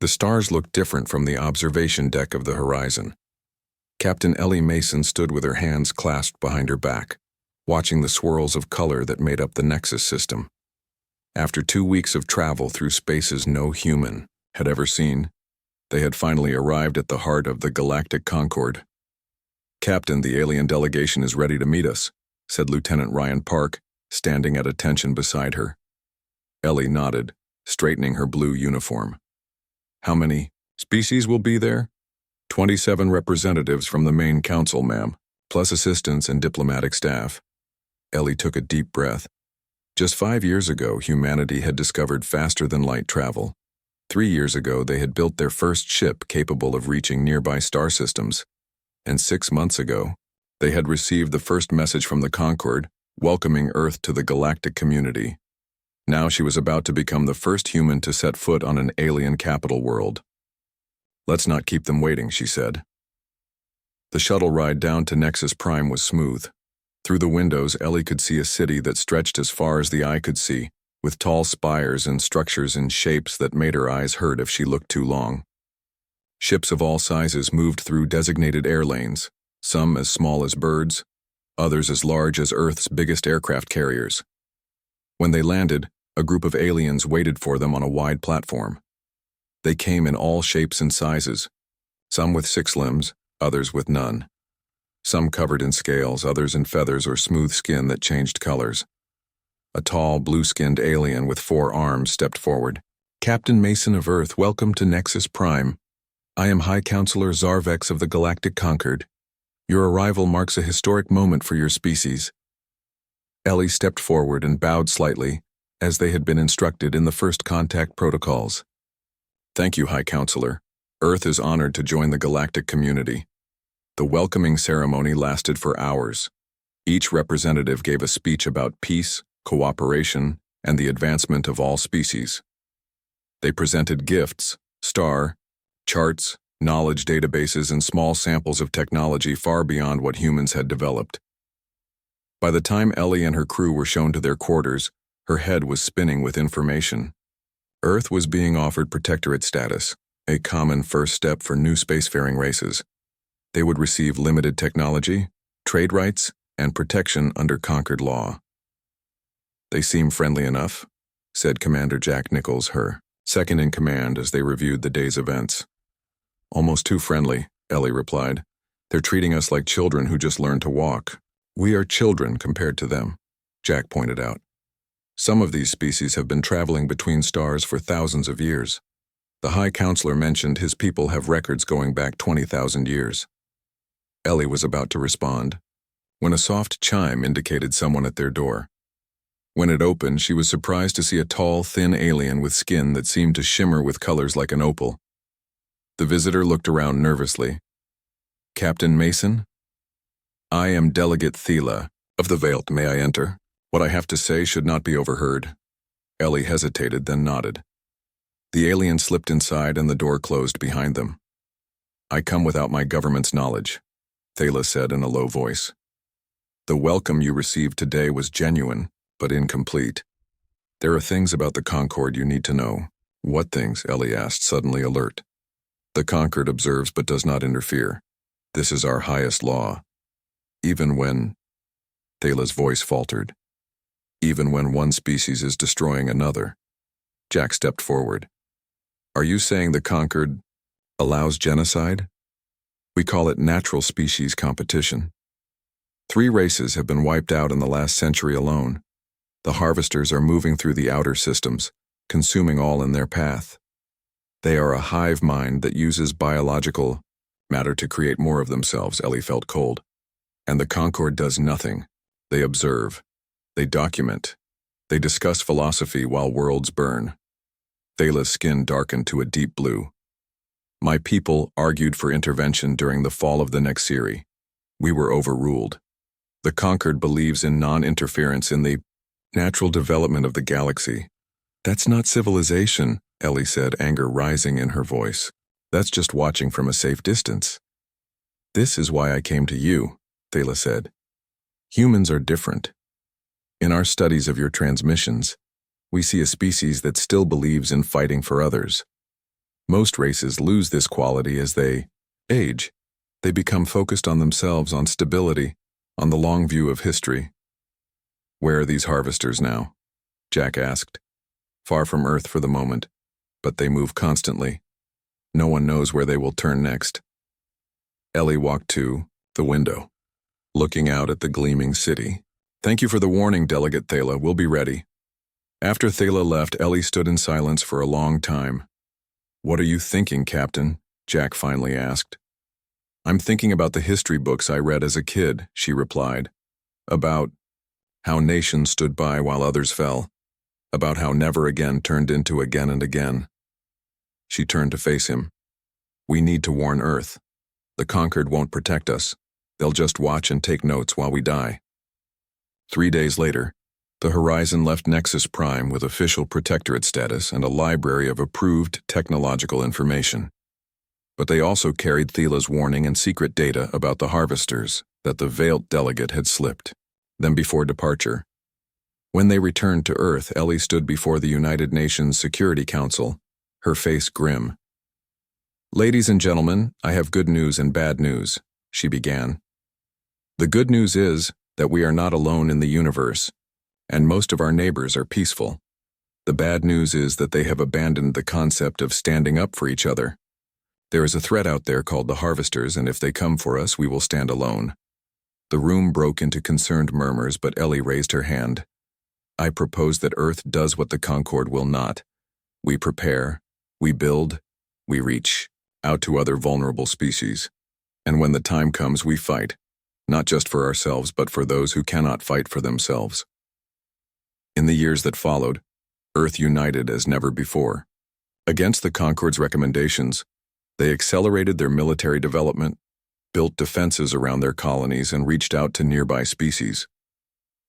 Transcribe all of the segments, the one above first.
The stars looked different from the observation deck of the horizon. Captain Ellie Mason stood with her hands clasped behind her back, watching the swirls of color that made up the Nexus system. After 2 weeks of travel through spaces no human had ever seen, they had finally arrived at the heart of the Galactic Concord. "Captain, the alien delegation is ready to meet us," said Lieutenant Ryan Park, standing at attention beside her. Ellie nodded, straightening her blue uniform. "How many species will be there?" 27 representatives from the main council, ma'am, plus assistants and diplomatic staff." Ellie took a deep breath. Just 5 years ago, humanity had discovered faster-than-light travel. 3 years ago, they had built their first ship capable of reaching nearby star systems. And 6 months ago, they had received the first message from the Concord, welcoming Earth to the galactic community. Now she was about to become the first human to set foot on an alien capital world. "Let's not keep them waiting," she said. The shuttle ride down to Nexus Prime was smooth. Through the windows, Ellie could see a city that stretched as far as the eye could see, with tall spires and structures in shapes that made her eyes hurt if she looked too long. Ships of all sizes moved through designated air lanes, some as small as birds, others as large as Earth's biggest aircraft carriers. When they landed, a group of aliens waited for them on a wide platform. They came in all shapes and sizes, some with 6 limbs, others with none. Some covered in scales, others in feathers or smooth skin that changed colors. A tall, blue-skinned alien with 4 arms stepped forward. "Captain Mason of Earth, welcome to Nexus Prime. I am High Counselor Zarvex of the Galactic Concord. Your arrival marks a historic moment for your species." Ellie stepped forward and bowed slightly, as they had been instructed in the first contact protocols. "Thank you, High Counselor. Earth is honored to join the galactic community." The welcoming ceremony lasted for hours. Each representative gave a speech about peace, cooperation, and the advancement of all species. They presented gifts, charts, knowledge databases, and small samples of technology far beyond what humans had developed. By the time Ellie and her crew were shown to their quarters, her head was spinning with information. Earth was being offered protectorate status, a common first step for new spacefaring races. They would receive limited technology, trade rights, and protection under Concord law. "They seem friendly enough," said Commander Jack Nichols, her second-in-command, as they reviewed the day's events. "Almost too friendly," Ellie replied. "They're treating us like children who just learned to walk." "We are children compared to them," Jack pointed out. "Some of these species have been traveling between stars for thousands of years. The High Counselor mentioned his people have records going back 20,000 years. Ellie was about to respond, when a soft chime indicated someone at their door. When it opened, she was surprised to see a tall, thin alien with skin that seemed to shimmer with colors like an opal. The visitor looked around nervously. "Captain Mason?" "I am Delegate Thela, of the Velt. May I enter? What I have to say should not be overheard." Ellie hesitated, then nodded. The alien slipped inside and the door closed behind them. "I come without my government's knowledge," Thela said in a low voice. "The welcome you received today was genuine, but incomplete. There are things about the Concord you need to know." "What things?" Ellie asked, suddenly alert. "The Concord observes but does not interfere. This is our highest law. Even when—" Thela's voice faltered. "Even when one species is destroying another." Jack stepped forward. "Are you saying the Concord allows genocide? We call it natural species competition. 3 races have been wiped out in the last century alone. The harvesters are moving through the outer systems, consuming all in their path. They are a hive mind that uses biological matter to create more of themselves." Ellie felt cold. "And the Concord does nothing. They observe. They document. They discuss philosophy while worlds burn." Thela's skin darkened to a deep blue. "My people argued for intervention during the fall of the Nexiri. We were overruled. The Concord believes in non-interference in the natural development of the galaxy." "That's not civilization," Ellie said, anger rising in her voice. "That's just watching from a safe distance." "This is why I came to you," Thela said. "Humans are different. In our studies of your transmissions, we see a species that still believes in fighting for others. Most races lose this quality as they age. They become focused on themselves, on stability, on the long view of history. Where are these harvesters now? Jack asked. Far from Earth for the moment, but they move constantly. No one knows where they will turn next. Ellie walked to the window, looking out at the gleaming city. Thank you for the warning, Delegate Thala. We'll be ready. After Thala left, Ellie stood in silence for a long time. What are you thinking, Captain? Jack finally asked. I'm thinking about the history books I read as a kid, she replied. About how nations stood by while others fell. About how never again turned into again and again. She turned to face him. We need to warn Earth. The conquered won't protect us. They'll just watch and take notes while we die. 3 days later, the Horizon left Nexus Prime with official protectorate status and a library of approved technological information. But they also carried Thela's warning and secret data about the harvesters that the veiled delegate had slipped them before departure. When they returned to Earth, Ellie stood before the United Nations Security Council, her face grim. Ladies and gentlemen, I have good news and bad news, she began. The good news is that we are not alone in the universe, and most of our neighbors are peaceful. The bad news is that they have abandoned the concept of standing up for each other. There is a threat out there called the Harvesters, and if they come for us, we will stand alone. The room broke into concerned murmurs, but Ellie raised her hand. I propose that Earth does what the Concord will not. We prepare, we build, we reach out to other vulnerable species. And when the time comes, we fight, not just for ourselves, but for those who cannot fight for themselves. In the years that followed, Earth united as never before. Against the Concord's recommendations, they accelerated their military development, built defenses around their colonies, and reached out to nearby species.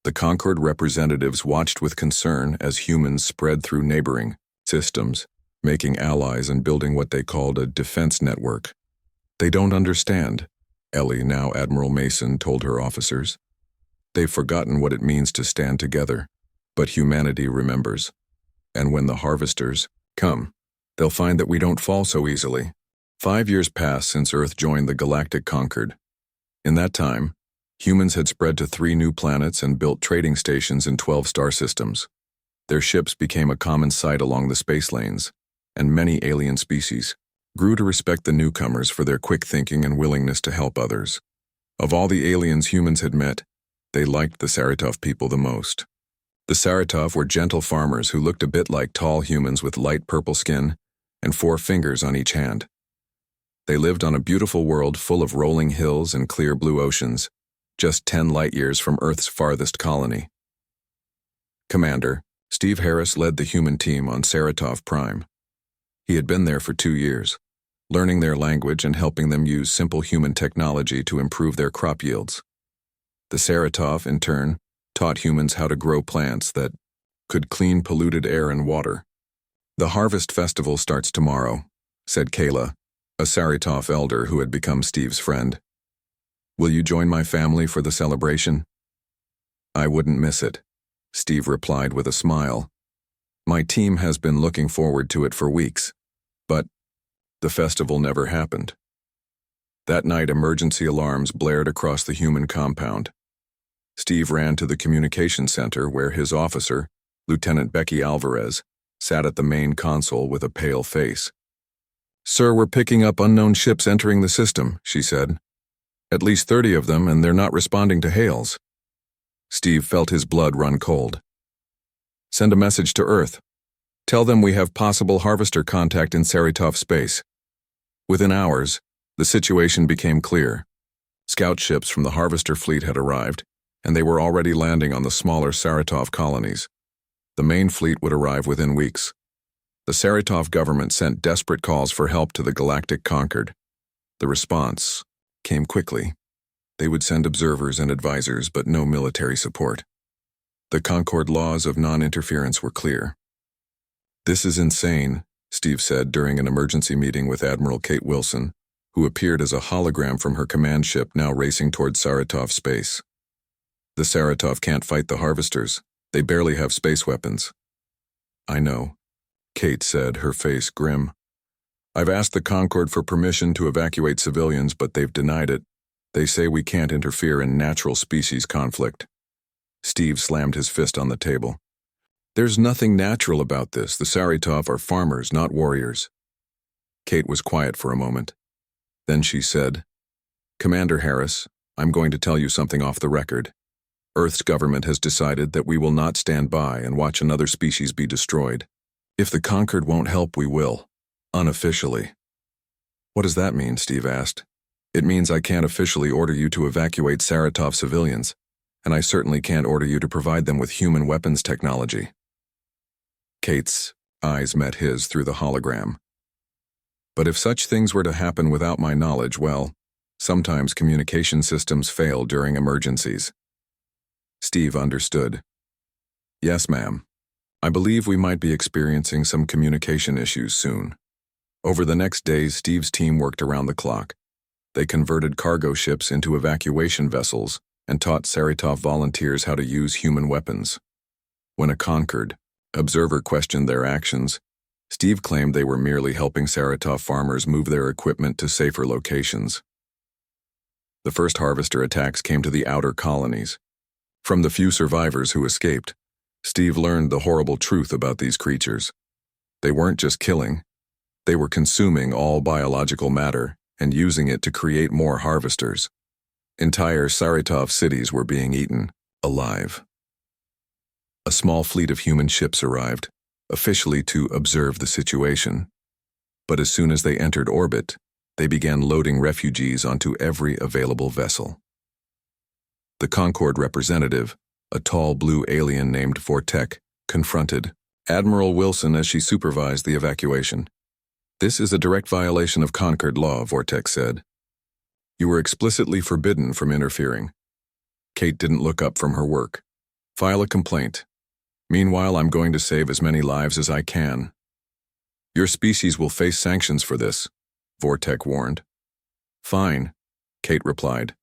The Concord representatives watched with concern as humans spread through neighboring systems, making allies and building what they called a defense network. They don't understand, Ellie, now Admiral Mason, told her officers. They've forgotten what it means to stand together, but humanity remembers. And when the harvesters come, they'll find that we don't fall so easily. 5 years passed since Earth joined the Galactic Concord. In that time, humans had spread to 3 new planets and built trading stations in 12 star systems. Their ships became a common sight along the space lanes, and many alien species grew to respect the newcomers for their quick thinking and willingness to help others. Of all the aliens humans had met, they liked the Saratov people the most. The Saratov were gentle farmers who looked a bit like tall humans with light purple skin and 4 fingers on each hand. They lived on a beautiful world full of rolling hills and clear blue oceans, just 10 light years from Earth's farthest colony. Commander Steve Harris led the human team on Saratov Prime. He had been there for 2 years, learning their language and helping them use simple human technology to improve their crop yields. The Saratov, in turn, taught humans how to grow plants that could clean polluted air and water. The harvest festival starts tomorrow, said Kayla, a Saratov elder who had become Steve's friend. Will you join my family for the celebration? I wouldn't miss it, Steve replied with a smile. My team has been looking forward to it for weeks, but the festival never happened. That night, emergency alarms blared across the human compound. Steve ran to the communication center where his officer, Lieutenant Becky Alvarez, sat at the main console with a pale face. Sir, we're picking up unknown ships entering the system, she said. At least 30 of them, and they're not responding to hails. Steve felt his blood run cold. Send a message to Earth. Tell them we have possible harvester contact in Saratov space. Within hours, the situation became clear. Scout ships from the harvester fleet had arrived, and they were already landing on the smaller Saratov colonies. The main fleet would arrive within weeks. The Saratov government sent desperate calls for help to the Galactic Concord. The response came quickly. They would send observers and advisors, but no military support. The Concord laws of non-interference were clear. This is insane, Steve said during an emergency meeting with Admiral Kate Wilson, who appeared as a hologram from her command ship now racing toward Saratov space. The Saratov can't fight the harvesters. They barely have space weapons. I know, Kate said, her face grim. I've asked the Concord for permission to evacuate civilians, but they've denied it. They say we can't interfere in natural species conflict. Steve slammed his fist on the table. There's nothing natural about this. The Saratov are farmers, not warriors. Kate was quiet for a moment. Then she said, Commander Harris, I'm going to tell you something off the record. Earth's government has decided that we will not stand by and watch another species be destroyed. If the Concord won't help, we will. Unofficially. What does that mean? Steve asked. It means I can't officially order you to evacuate Saratov civilians, and I certainly can't order you to provide them with human weapons technology. Kate's eyes met his through the hologram. But if such things were to happen without my knowledge, well, sometimes communication systems fail during emergencies. Steve understood. Yes, ma'am. I believe we might be experiencing some communication issues soon. Over the next days, Steve's team worked around the clock. They converted cargo ships into evacuation vessels and taught Saratov volunteers how to use human weapons. When a Concord observer questioned their actions, Steve claimed they were merely helping Saratov farmers move their equipment to safer locations. The first harvester attacks came to the outer colonies. From the few survivors who escaped, Steve learned the horrible truth about these creatures. They weren't just killing, they were consuming all biological matter and using it to create more harvesters. Entire Saratov cities were being eaten, alive. A small fleet of human ships arrived, officially to observe the situation. But as soon as they entered orbit, they began loading refugees onto every available vessel. The Concord representative, a tall blue alien named Vortek, confronted Admiral Wilson as she supervised the evacuation. This is a direct violation of Concord law, Vortek said. You were explicitly forbidden from interfering. Kate didn't look up from her work. File a complaint. Meanwhile, I'm going to save as many lives as I can. Your species will face sanctions for this, Vortek warned. Fine, Kate replied.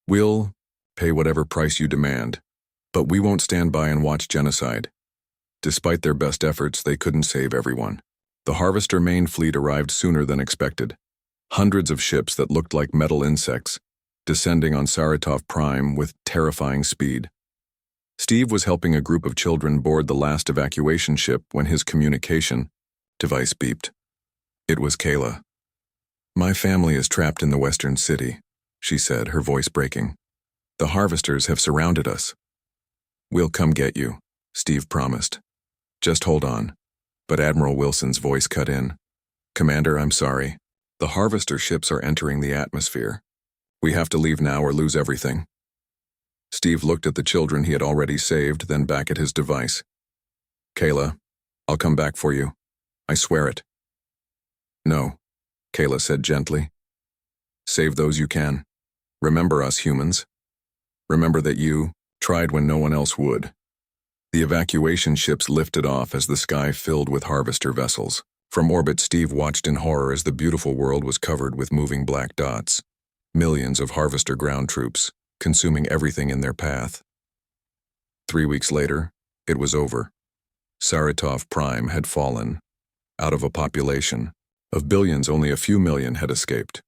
We'll pay whatever price you demand, but we won't stand by and watch genocide. Despite their best efforts, they couldn't save everyone. The Harvester main fleet arrived sooner than expected. Hundreds of ships that looked like metal insects, descending on Saratov Prime with terrifying speed. Steve was helping a group of children board the last evacuation ship when his communication device beeped. It was Kayla. My family is trapped in the western city, she said, her voice breaking. The Harvesters have surrounded us. We'll come get you, Steve promised. Just hold on. But Admiral Wilson's voice cut in. Commander, I'm sorry. The Harvester ships are entering the atmosphere. We have to leave now or lose everything. Steve looked at the children he had already saved, then back at his device. Kayla, I'll come back for you. I swear it. No, Kayla said gently. Save those you can. Remember us humans. Remember that you tried when no one else would. The evacuation ships lifted off as the sky filled with Harvester vessels. From orbit, Steve watched in horror as the beautiful world was covered with moving black dots. Millions of Harvester ground troops, consuming everything in their path. 3 weeks later, it was over. Saratov Prime had fallen. Out of a population of billions, only a few million had escaped.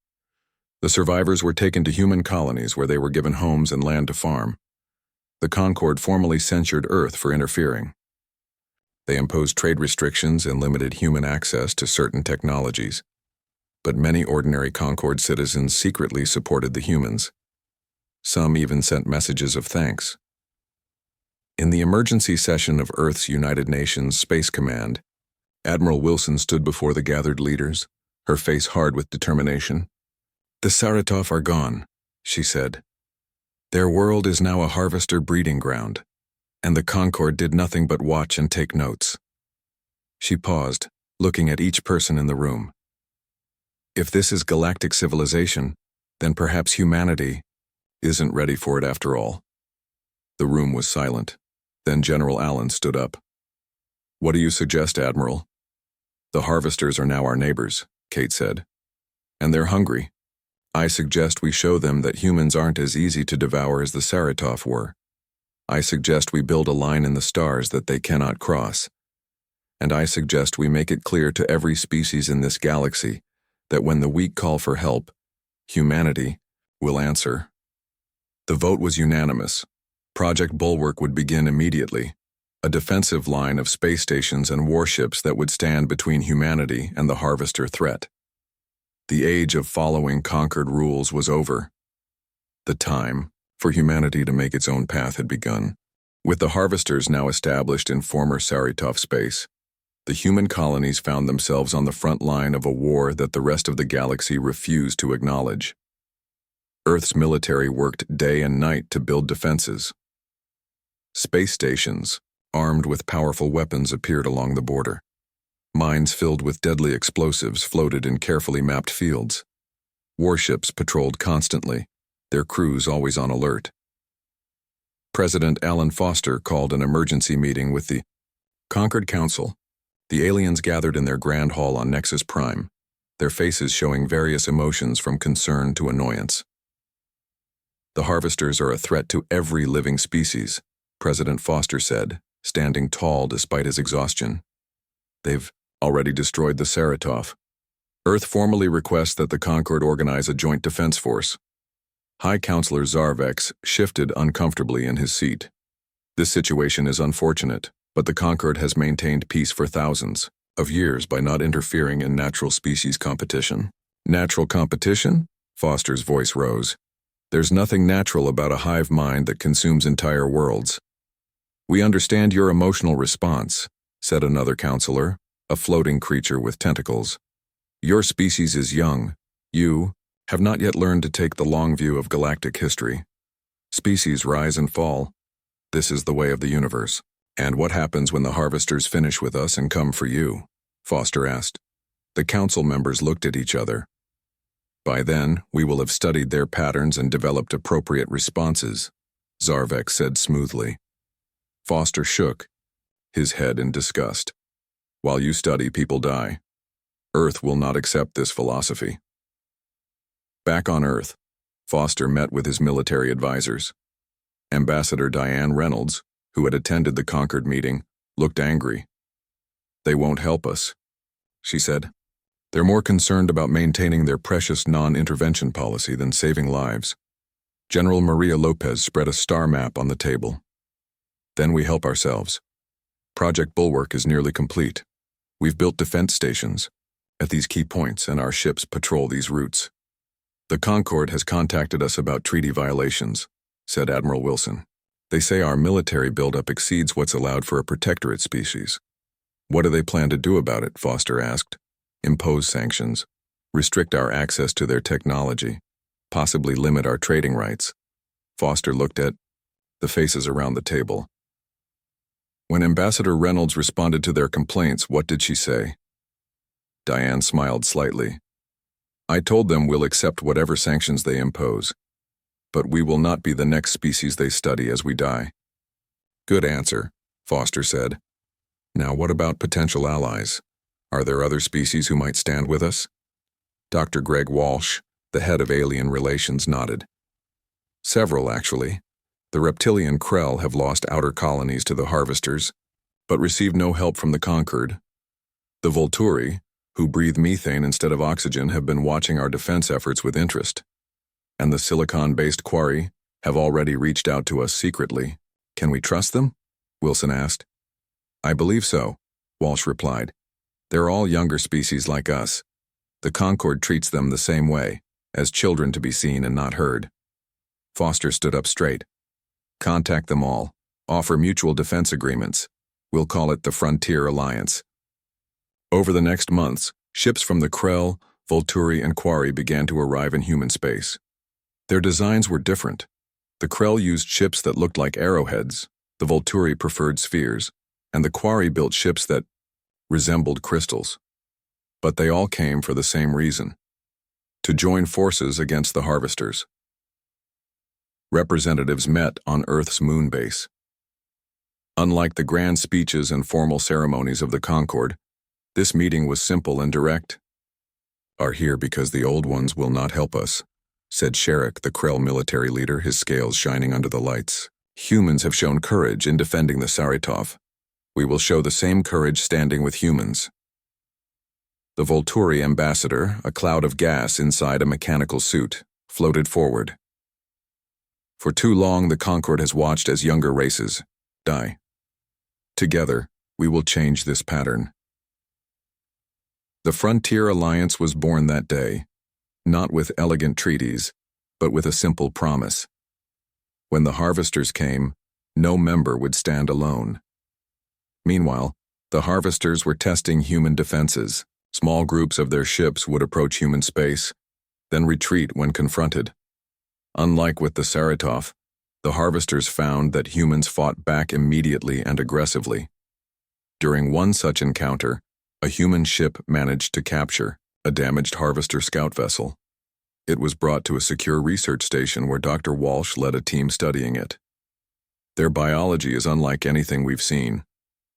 The survivors were taken to human colonies where they were given homes and land to farm. The Concord formally censured Earth for interfering. They imposed trade restrictions and limited human access to certain technologies. But many ordinary Concord citizens secretly supported the humans. Some even sent messages of thanks. In the emergency session of Earth's United Nations Space Command, Admiral Wilson stood before the gathered leaders, her face hard with determination. The Saratov are gone, she said. Their world is now a Harvester breeding ground, and the Concord did nothing but watch and take notes. She paused, looking at each person in the room. If this is galactic civilization, then perhaps humanity isn't ready for it after all. The room was silent. Then General Allen stood up. What do you suggest, Admiral? The Harvesters are now our neighbors, Kate said. And they're hungry. I suggest we show them that humans aren't as easy to devour as the Saratov were. I suggest we build a line in the stars that they cannot cross. And I suggest we make it clear to every species in this galaxy that when the weak call for help, humanity will answer. The vote was unanimous. Project Bulwark would begin immediately, a defensive line of space stations and warships that would stand between humanity and the Harvester threat. The age of following conquered rules was over. The time for humanity to make its own path had begun. With the Harvesters now established in former Saratov space, the human colonies found themselves on the front line of a war that the rest of the galaxy refused to acknowledge. Earth's military worked day and night to build defenses. Space stations, armed with powerful weapons, appeared along the border. Mines filled with deadly explosives floated in carefully mapped fields. Warships patrolled constantly, their crews always on alert. President Alan Foster called an emergency meeting with the Conquered Council. The aliens gathered in their grand hall on Nexus Prime, their faces showing various emotions from concern to annoyance. The Harvesters are a threat to every living species, President Foster said, standing tall despite his exhaustion. They've already destroyed the Saratov. Earth formally requests that the Concord organize a joint defense force. High Counselor Zarvex shifted uncomfortably in his seat. This situation is unfortunate, but the Concord has maintained peace for thousands of years by not interfering in natural species competition. Natural competition? Foster's voice rose. There's nothing natural about a hive mind that consumes entire worlds. We understand your emotional response, said another counselor, a floating creature with tentacles. Your species is young. You have not yet learned to take the long view of galactic history. Species rise and fall. This is the way of the universe. And what happens when the Harvesters finish with us and come for you? Foster asked. The council members looked at each other. By then, we will have studied their patterns and developed appropriate responses, Zarvex said smoothly. Foster shook, his head in disgust. While you study, people die. Earth will not accept this philosophy. Back on Earth, Foster met with his military advisors. Ambassador Diane Reynolds, who had attended the Concord meeting, looked angry. They won't help us, she said. They're more concerned about maintaining their precious non-intervention policy than saving lives. General Maria Lopez spread a star map on the table. Then we help ourselves. Project Bulwark is nearly complete. We've built defense stations at these key points, and our ships patrol these routes. The Concord has contacted us about treaty violations, said Admiral Wilson. They say our military buildup exceeds what's allowed for a protectorate species. What do they plan to do about it? Foster asked. Impose sanctions, restrict our access to their technology, possibly limit our trading rights. Foster looked at the faces around the table. When Ambassador Reynolds responded to their complaints, what did she say? Diane smiled slightly. I told them we'll accept whatever sanctions they impose, but we will not be the next species they study as we die. Good answer, Foster said. Now what about potential allies? Are there other species who might stand with us? Dr. Greg Walsh, the head of Alien Relations, nodded. Several, actually. The reptilian Krell have lost outer colonies to the Harvesters, but received no help from the Conquered. The Volturi, who breathe methane instead of oxygen, have been watching our defense efforts with interest. And the silicon-based Quarry have already reached out to us secretly. Can we trust them? Wilson asked. I believe so, Walsh replied. They're all younger species like us. The Concord treats them the same way, as children to be seen and not heard. Foster stood up straight. Contact them all. Offer mutual defense agreements. We'll call it the Frontier Alliance. Over the next months, ships from the Krell, Volturi, and Quarry began to arrive in human space. Their designs were different. The Krell used ships that looked like arrowheads, the Volturi preferred spheres, and the Quarry built ships that resembled crystals. But they all came for the same reason: to join forces against the Harvesters. Representatives met on Earth's moon base. Unlike the grand speeches and formal ceremonies of the Concord, this meeting was simple and direct. Are here because the old ones will not help us, said Sherrick, the Krell military leader, his scales shining under the lights. Humans have shown courage in defending the Saratov. We will show the same courage standing with humans. The Volturi ambassador, a cloud of gas inside a mechanical suit, floated forward. For too long, the Concord has watched as younger races die. Together, we will change this pattern. The Frontier Alliance was born that day, not with elegant treaties, but with a simple promise. When the harvesters came, no member would stand alone. Meanwhile, the harvesters were testing human defenses. Small groups of their ships would approach human space, then retreat when confronted. Unlike with the Saratov, the harvesters found that humans fought back immediately and aggressively. During one such encounter, a human ship managed to capture a damaged harvester scout vessel. It was brought to a secure research station where Dr. Walsh led a team studying it. Their biology is unlike anything we've seen,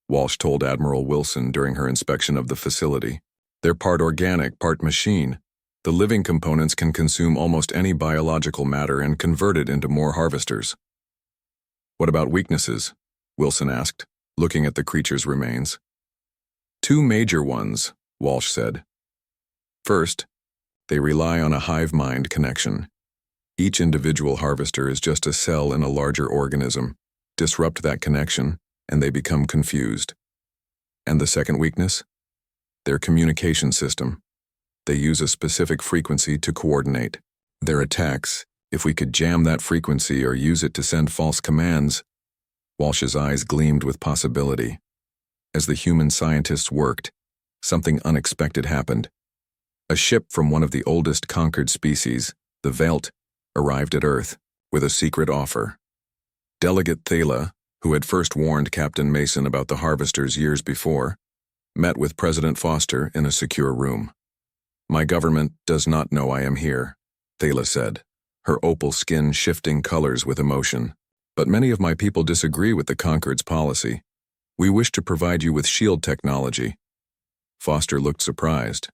Walsh told Admiral Wilson during her inspection of the facility. They're part organic, part machine. The living components can consume almost any biological matter and convert it into more harvesters. What about weaknesses? Wilson asked, looking at the creature's remains. Two major ones, Walsh said. First, they rely on a hive mind connection. Each individual harvester is just a cell in a larger organism. Disrupt that connection, and they become confused. And the second weakness? Their communication system. They use a specific frequency to coordinate. Their attacks, if we could jam that frequency or use it to send false commands. Walsh's eyes gleamed with possibility. As the human scientists worked, something unexpected happened. A ship from one of the oldest conquered species, the Velt, arrived at Earth with a secret offer. Delegate Thala, who had first warned Captain Mason about the harvesters years before, met with President Foster in a secure room. "My government does not know I am here," Thala said, her opal skin shifting colors with emotion. "But many of my people disagree with the Concord's policy. We wish to provide you with shield technology." Foster looked surprised.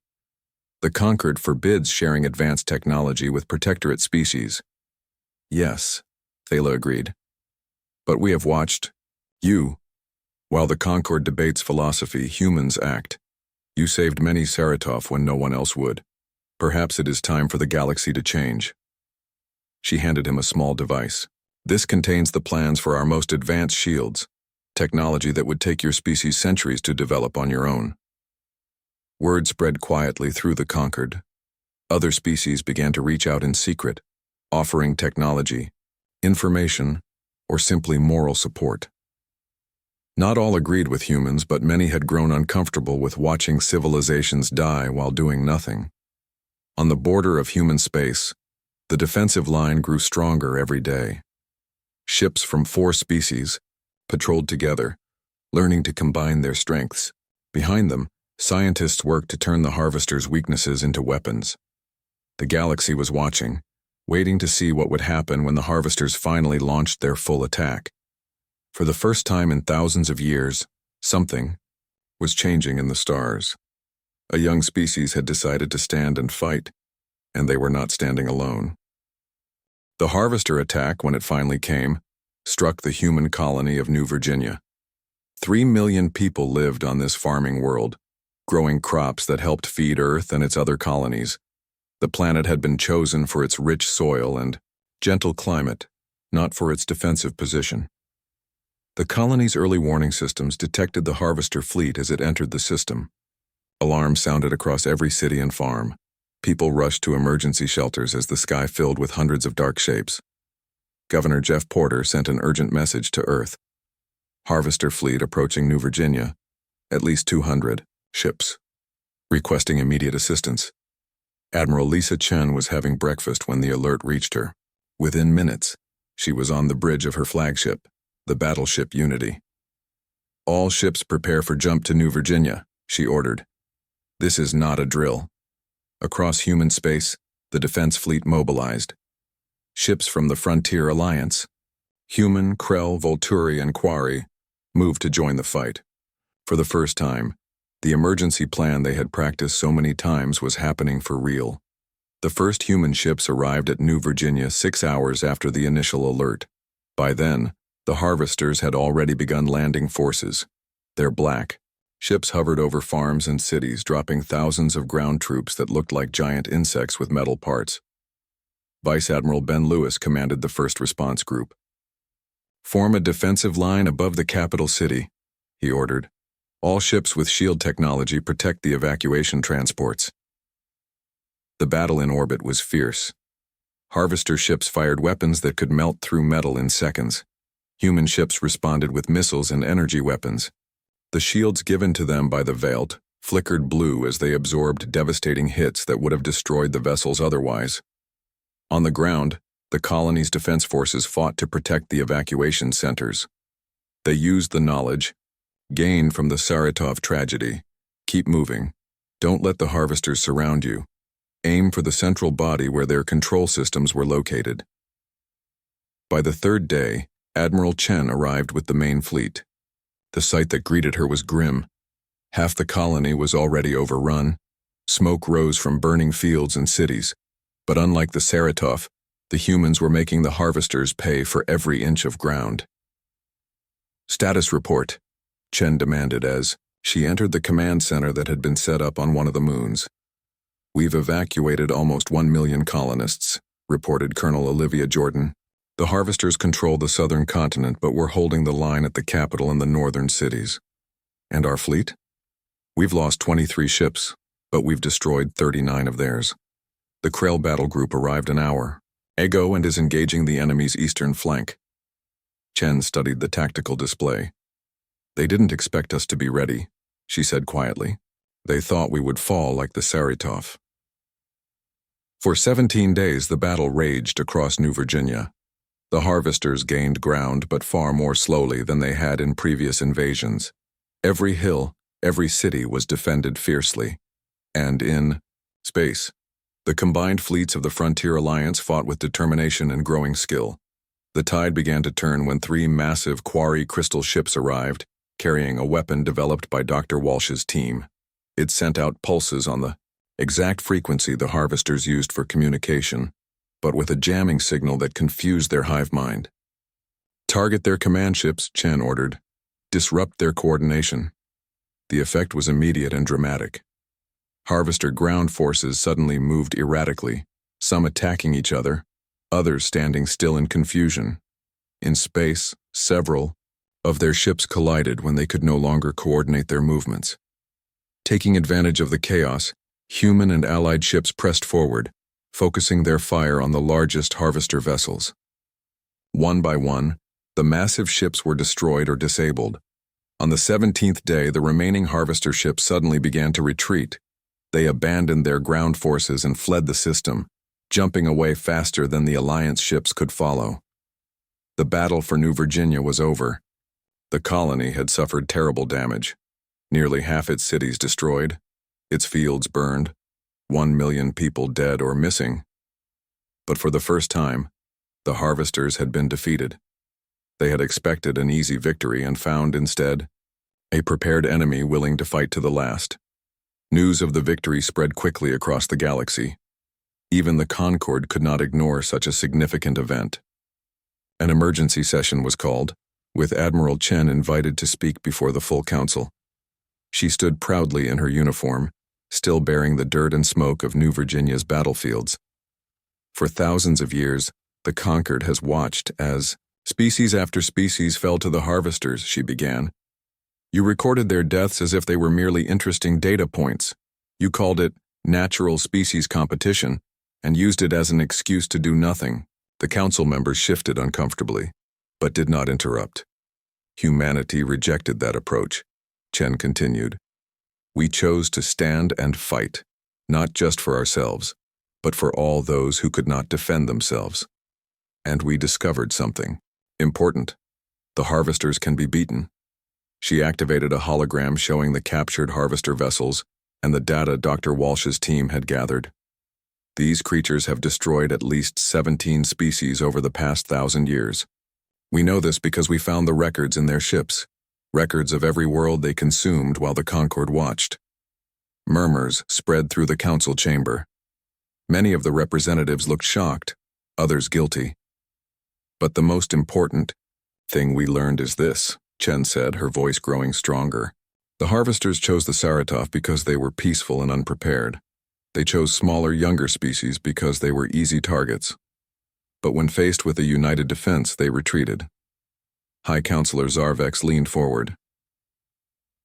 "The Concord forbids sharing advanced technology with protectorate species." "Yes," Thala agreed. "But we have watched you. While the Concord debates philosophy, humans act. You saved many Saratov when no one else would. Perhaps it is time for the galaxy to change." She handed him a small device. "This contains the plans for our most advanced shields, technology that would take your species centuries to develop on your own." Word spread quietly through the Concord. Other species began to reach out in secret, offering technology, information, or simply moral support. Not all agreed with humans, but many had grown uncomfortable with watching civilizations die while doing nothing. On the border of human space, the defensive line grew stronger every day. Ships from 4 species patrolled together, learning to combine their strengths. Behind them, scientists worked to turn the harvesters' weaknesses into weapons. The galaxy was watching, waiting to see what would happen when the harvesters finally launched their full attack. For the first time in thousands of years, something was changing in the stars. A young species had decided to stand and fight, and they were not standing alone. The harvester attack, when it finally came, struck the human colony of New Virginia. 3 million people lived on this farming world, growing crops that helped feed Earth and its other colonies. The planet had been chosen for its rich soil and gentle climate, not for its defensive position. The colony's early warning systems detected the harvester fleet as it entered the system. Alarms sounded across every city and farm. People rushed to emergency shelters as the sky filled with hundreds of dark shapes. Governor Jeff Porter sent an urgent message to Earth. Harvester fleet approaching New Virginia, at least 200 ships, requesting immediate assistance. Admiral Lisa Chen was having breakfast when the alert reached her. Within minutes, she was on the bridge of her flagship, the battleship Unity. "All ships prepare for jump to New Virginia," she ordered. "This is not a drill." Across human space, the defense fleet mobilized. Ships from the Frontier Alliance, Human, Krell, Volturi, and Quarry, moved to join the fight. For the first time, the emergency plan they had practiced so many times was happening for real. The first human ships arrived at New Virginia 6 hours after the initial alert. By then, the harvesters had already begun landing forces. Their black ships hovered over farms and cities, dropping thousands of ground troops that looked like giant insects with metal parts. Vice Admiral Ben Lewis commanded the first response group. "Form a defensive line above the capital city," he ordered. "All ships with shield technology protect the evacuation transports." The battle in orbit was fierce. Harvester ships fired weapons that could melt through metal in seconds. Human ships responded with missiles and energy weapons. The shields given to them by the Velt flickered blue as they absorbed devastating hits that would have destroyed the vessels otherwise. On the ground, the colony's defense forces fought to protect the evacuation centers. They used the knowledge gained from the Saratov tragedy. Keep moving. Don't let the harvesters surround you. Aim for the central body where their control systems were located. By the third day, Admiral Chen arrived with the main fleet. The sight that greeted her was grim. Half the colony was already overrun. Smoke rose from burning fields and cities. But unlike the Saratov, the humans were making the harvesters pay for every inch of ground. "Status report," Chen demanded as she entered the command center that had been set up on one of the moons. "We've evacuated almost 1 million colonists," reported Colonel Olivia Jordan. "The harvesters control the southern continent, but we're holding the line at the capital and the northern cities." "And our fleet?" "We've lost 23 ships, but we've destroyed 39 of theirs. The Krell battle group arrived an hour ago and is engaging the enemy's eastern flank." Chen studied the tactical display. "They didn't expect us to be ready," she said quietly. "They thought we would fall like the Saratov." For 17 days the battle raged across New Virginia. The harvesters gained ground, but far more slowly than they had in previous invasions. Every hill, every city was defended fiercely. And in space, the combined fleets of the Frontier Alliance fought with determination and growing skill. The tide began to turn when 3 massive quarry crystal ships arrived, carrying a weapon developed by Dr. Walsh's team. It sent out pulses on the exact frequency the harvesters used for communication, but with a jamming signal that confused their hive mind. "Target their command ships," Chen ordered. "Disrupt their coordination." The effect was immediate and dramatic. Harvester ground forces suddenly moved erratically, some attacking each other, others standing still in confusion. In space, several of their ships collided when they could no longer coordinate their movements. Taking advantage of the chaos, human and allied ships pressed forward, focusing their fire on the largest harvester vessels. One by one, the massive ships were destroyed or disabled. On the 17th day, the remaining harvester ships suddenly began to retreat. They abandoned their ground forces and fled the system, jumping away faster than the Alliance ships could follow. The battle for New Virginia was over. The colony had suffered terrible damage. Nearly half its cities destroyed, its fields burned, 1 million people dead or missing. But for the first time, the harvesters had been defeated. They had expected an easy victory and found instead a prepared enemy willing to fight to the last. News of the victory spread quickly across the galaxy. Even the Concord could not ignore such a significant event. An emergency session was called, with Admiral Chen invited to speak before the full council. She stood proudly in her uniform, still bearing the dirt and smoke of New Virginia's battlefields. For thousands of years, the Concord has watched as species after species fell to the harvesters, she began. You recorded their deaths as if they were merely interesting data points. You called it natural species competition and used it as an excuse to do nothing. The council members shifted uncomfortably, but did not interrupt. Humanity rejected that approach, Chen continued. We chose to stand and fight, not just for ourselves, but for all those who could not defend themselves. And we discovered something important. The harvesters can be beaten. She activated a hologram showing the captured harvester vessels and the data Dr. Walsh's team had gathered. These creatures have destroyed at least 17 species over the past 1,000 years. We know this because we found the records in their ships, records of every world they consumed while the Concord watched. Murmurs spread through the council chamber. Many of the representatives looked shocked, others guilty. But the most important thing we learned is this, Chen said, her voice growing stronger. The harvesters chose the Saratov because they were peaceful and unprepared. They chose smaller, younger species because they were easy targets. But when faced with a united defense, they retreated. High Counselor Zarvex leaned forward.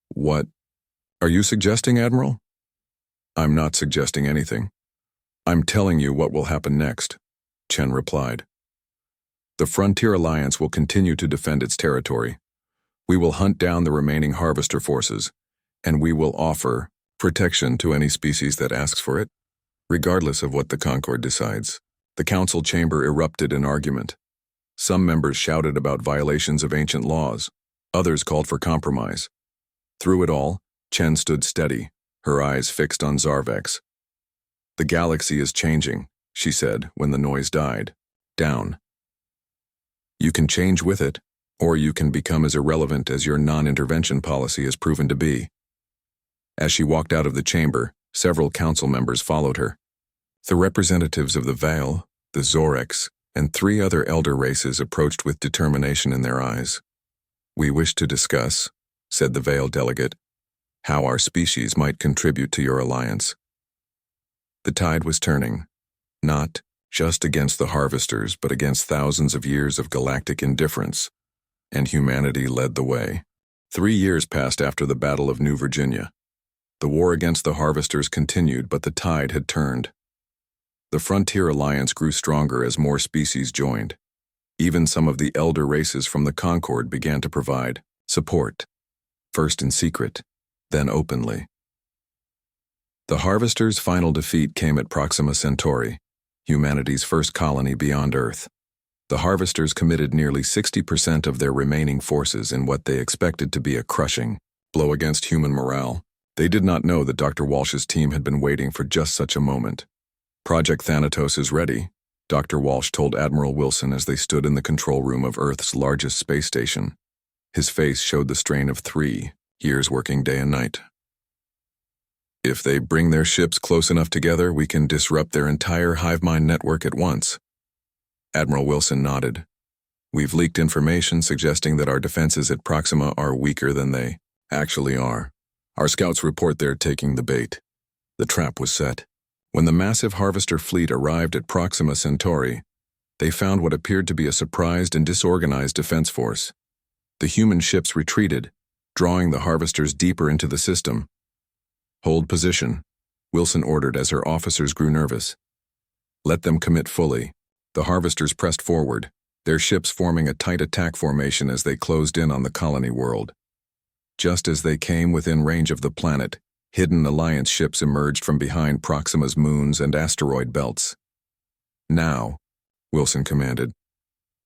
What are you suggesting, Admiral? I'm not suggesting anything. I'm telling you what will happen next, Chen replied. The Frontier Alliance will continue to defend its territory. We will hunt down the remaining harvester forces, and we will offer protection to any species that asks for it, regardless of what the Concord decides. The council chamber erupted in argument. Some members shouted about violations of ancient laws. Others called for compromise. Through it all, Chen stood steady, her eyes fixed on Zarvex. The galaxy is changing, she said when the noise died down. You can change with it, or you can become as irrelevant as your non-intervention policy has proven to be. As she walked out of the chamber, several council members followed her. The representatives of the Vale, the Zorex, and 3 other elder races approached with determination in their eyes. We wish to discuss, said the Vale delegate, how our species might contribute to your alliance. The tide was turning, not just against the harvesters, but against thousands of years of galactic indifference, and humanity led the way. 3 years passed after the Battle of New Virginia. The war against the harvesters continued, but the tide had turned. The Frontier Alliance grew stronger as more species joined. Even some of the elder races from the Concord began to provide support, first in secret, then openly. The harvesters' final defeat came at Proxima Centauri, humanity's first colony beyond Earth. The harvesters committed nearly 60% of their remaining forces in what they expected to be a crushing blow against human morale. They did not know that Dr. Walsh's team had been waiting for just such a moment. Project Thanatos is ready, Dr. Walsh told Admiral Wilson as they stood in the control room of Earth's largest space station. His face showed the strain of 3 years working day and night. If they bring their ships close enough together, we can disrupt their entire hive mind network at once. Admiral Wilson nodded. We've leaked information suggesting that our defenses at Proxima are weaker than they actually are. Our scouts report they're taking the bait. The trap was set. When the massive harvester fleet arrived at Proxima Centauri, they found what appeared to be a surprised and disorganized defense force. The human ships retreated, drawing the harvesters deeper into the system. Hold position, Wilson ordered as her officers grew nervous. Let them commit fully. The harvesters pressed forward, their ships forming a tight attack formation as they closed in on the colony world. Just as they came within range of the planet, hidden Alliance ships emerged from behind Proxima's moons and asteroid belts. Now, Wilson commanded.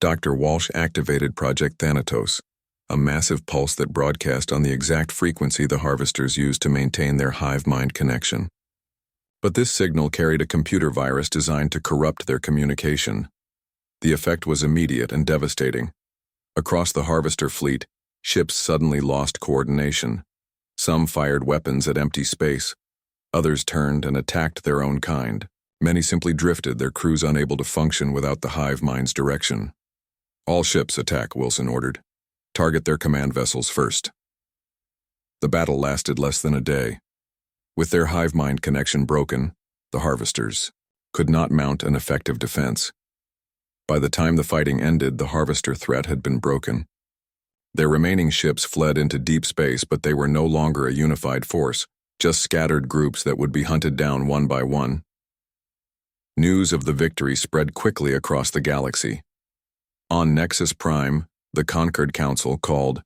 Dr. Walsh activated Project Thanatos, a massive pulse that broadcast on the exact frequency the harvesters used to maintain their hive mind connection. But this signal carried a computer virus designed to corrupt their communication. The effect was immediate and devastating. Across the harvester fleet, ships suddenly lost coordination. Some fired weapons at empty space. Others turned and attacked their own kind. Many simply drifted, their crews unable to function without the hive mind's direction. All ships attack, Wilson ordered. Target their command vessels first. The battle lasted less than a day. With their hive mind connection broken, the harvesters could not mount an effective defense. By the time the fighting ended, the harvester threat had been broken. Their remaining ships fled into deep space, but they were no longer a unified force, just scattered groups that would be hunted down one by one. News of the victory spread quickly across the galaxy. On Nexus Prime, the Concord Council called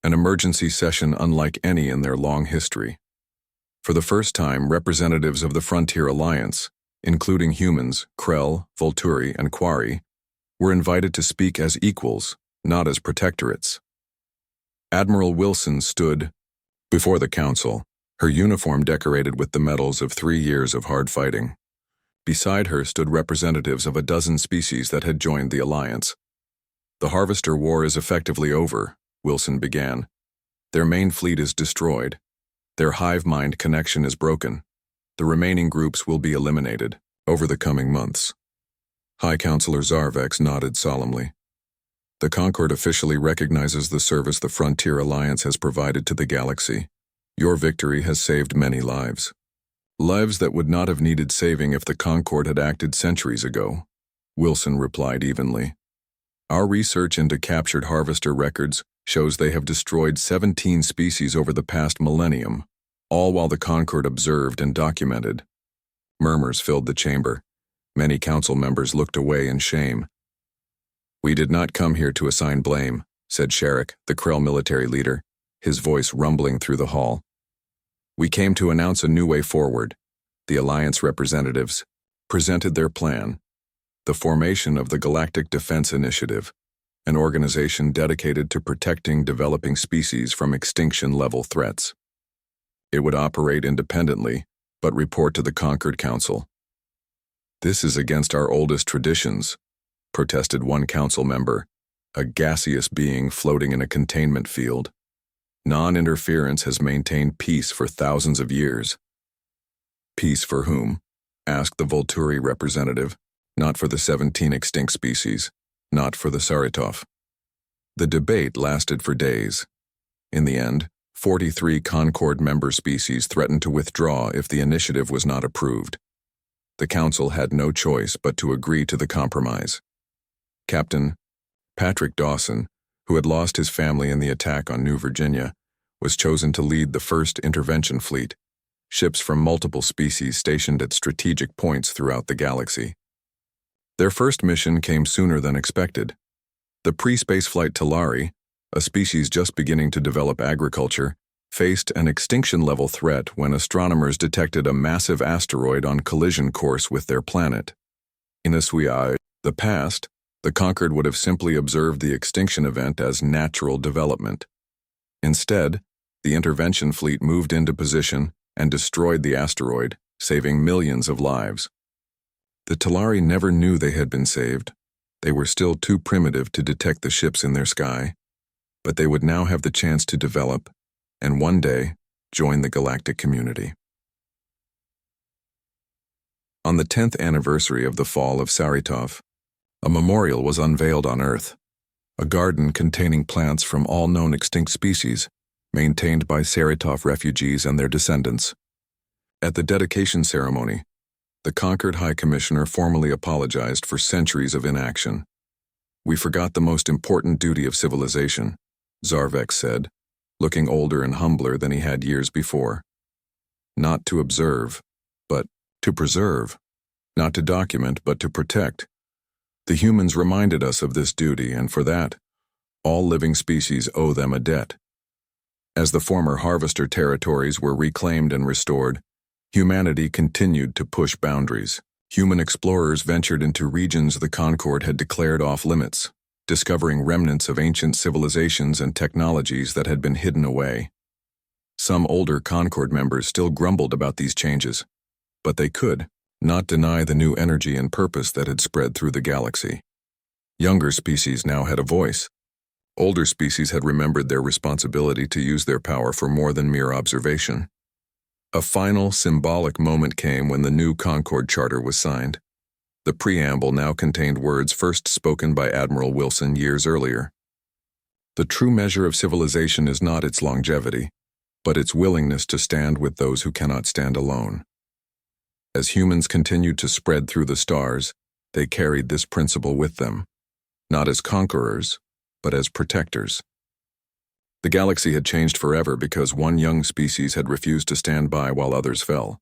an emergency session unlike any in their long history. For the first time, representatives of the Frontier Alliance, including humans, Krell, Volturi, and Quari, were invited to speak as equals, not as protectorates. Admiral Wilson stood before the council, her uniform decorated with the medals of 3 years of hard fighting. Beside her stood representatives of a dozen species that had joined the Alliance. The Harvester War is effectively over, Wilson began. Their main fleet is destroyed. Their hive mind connection is broken. The remaining groups will be eliminated over the coming months. High Counselor Zarvex nodded solemnly. The Concord officially recognizes the service the Frontier Alliance has provided to the galaxy. Your victory has saved many lives. Lives that would not have needed saving if the Concord had acted centuries ago, Wilson replied evenly. Our research into captured harvester records shows they have destroyed 17 species over the past millennium, all while the Concord observed and documented. Murmurs filled the chamber. Many council members looked away in shame. We did not come here to assign blame, said Sherrick, the Krell military leader, his voice rumbling through the hall. We came to announce a new way forward. The Alliance representatives presented their plan, the formation of the Galactic Defense Initiative, an organization dedicated to protecting developing species from extinction-level threats. It would operate independently, but report to the Concord Council. This is against our oldest traditions, protested one council member, a gaseous being floating in a containment field. Non-interference has maintained peace for thousands of years. Peace for whom? Asked the Volturi representative. Not for the 17 extinct species, not for the Saritov. The debate lasted for days. In the end, 43 Concord member species threatened to withdraw if the initiative was not approved. The council had no choice but to agree to the compromise. Captain Patrick Dawson, who had lost his family in the attack on New Virginia, was chosen to lead the first intervention fleet, ships from multiple species stationed at strategic points throughout the galaxy. Their first mission came sooner than expected. The pre-spaceflight Talari, a species just beginning to develop agriculture, faced an extinction-level threat when astronomers detected a massive asteroid on collision course with their planet. In the past, the Concord would have simply observed the extinction event as natural development. Instead, the intervention fleet moved into position and destroyed the asteroid, saving millions of lives. The Talari never knew they had been saved. They were still too primitive to detect the ships in their sky, but they would now have the chance to develop, and one day, join the galactic community. On the 10th anniversary of the fall of Saritov, a memorial was unveiled on Earth, a garden containing plants from all known extinct species, maintained by Saritov refugees and their descendants. At the dedication ceremony, the Concord High Commissioner formally apologized for centuries of inaction. We forgot the most important duty of civilization, Zarvek said, looking older and humbler than he had years before. Not to observe, but to preserve. Not to document, but to protect. The humans reminded us of this duty, and for that, all living species owe them a debt. As the former harvester territories were reclaimed and restored, humanity continued to push boundaries. Human explorers ventured into regions the Concord had declared off limits, discovering remnants of ancient civilizations and technologies that had been hidden away. Some older Concord members still grumbled about these changes, but they could not deny the new energy and purpose that had spread through the galaxy. Younger species now had a voice. Older species had remembered their responsibility to use their power for more than mere observation. A final, symbolic moment came when the new Concord Charter was signed. The preamble now contained words first spoken by Admiral Wilson years earlier. The true measure of civilization is not its longevity, but its willingness to stand with those who cannot stand alone. As humans continued to spread through the stars, they carried this principle with them, not as conquerors, but as protectors. The galaxy had changed forever because one young species had refused to stand by while others fell.